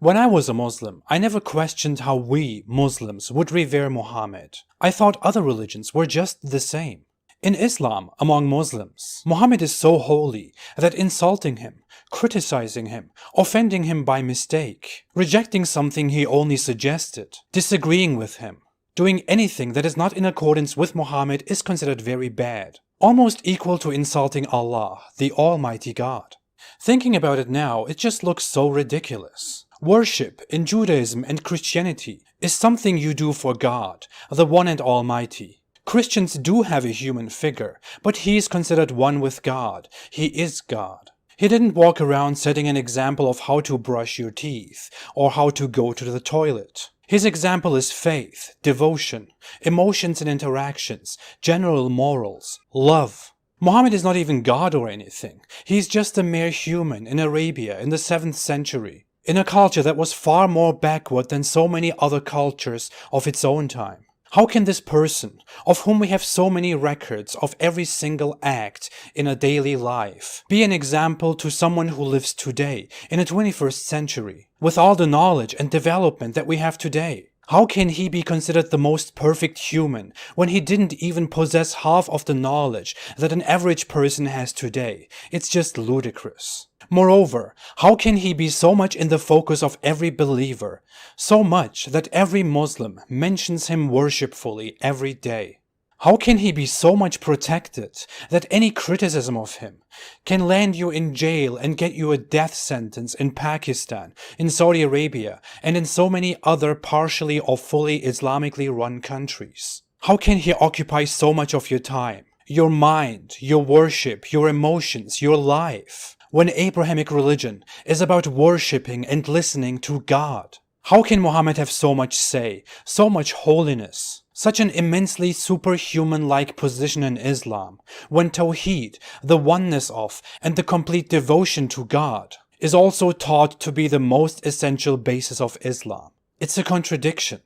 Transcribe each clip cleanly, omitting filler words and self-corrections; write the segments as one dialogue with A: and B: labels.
A: When I was a Muslim, I never questioned how we, Muslims, would revere Muhammad. I thought other religions were just the same. In Islam, among Muslims, Muhammad is so holy that insulting him, criticizing him, offending him by mistake, rejecting something he only suggested, disagreeing with him, doing anything that is not in accordance with Muhammad is considered very bad, almost equal to insulting Allah, the Almighty God. Thinking about it now, it just looks so ridiculous. Worship in Judaism and Christianity is something you do for God, the One and Almighty. Christians do have a human figure, but he is considered one with God. He is God. He didn't walk around setting an example of how to brush your teeth or how to go to the toilet. His example is faith, devotion, emotions and interactions, general morals, love. Muhammad is not even God or anything. He's just a mere human in Arabia in the 7th century, in a culture that was far more backward than so many other cultures of its own time. How can this person, of whom we have so many records of every single act in a daily life, be an example to someone who lives today, in the 21st century, with all the knowledge and development that we have today? How can he be considered the most perfect human when he didn't even possess half of the knowledge that an average person has today? It's just ludicrous. Moreover, how can he be so much in the focus of every believer, so much that every Muslim mentions him worshipfully every day? How can he be so much protected that any criticism of him can land you in jail and get you a death sentence in Pakistan, in Saudi Arabia, and in so many other partially or fully Islamically run countries? How can he occupy so much of your time, your mind, your worship, your emotions, your life, when Abrahamic religion is about worshipping and listening to God? How can Muhammad have so much say, so much holiness, such an immensely superhuman-like position in Islam, when Tawheed, the oneness of and the complete devotion to God, is also taught to be the most essential basis of Islam? It's a contradiction.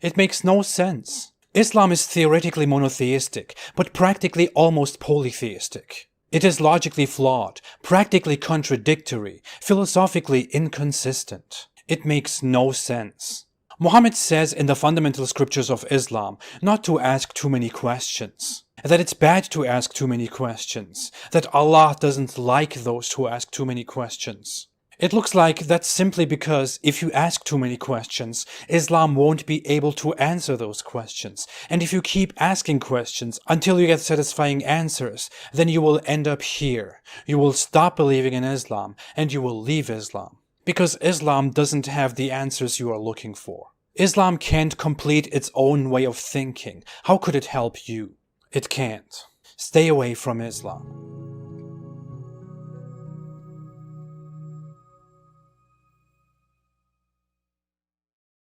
A: It makes no sense. Islam is theoretically monotheistic, but practically almost polytheistic. It is logically flawed, practically contradictory, philosophically inconsistent. It makes no sense. Muhammad says in the fundamental scriptures of Islam not to ask too many questions, that it's bad to ask too many questions, that Allah doesn't like those who ask too many questions. It looks like that's simply because if you ask too many questions, Islam won't be able to answer those questions. And if you keep asking questions until you get satisfying answers, then you will end up here. You will stop believing in Islam and you will leave Islam. Because Islam doesn't have the answers you are looking for. Islam can't complete its own way of thinking. How could it help you? It can't. Stay away from Islam.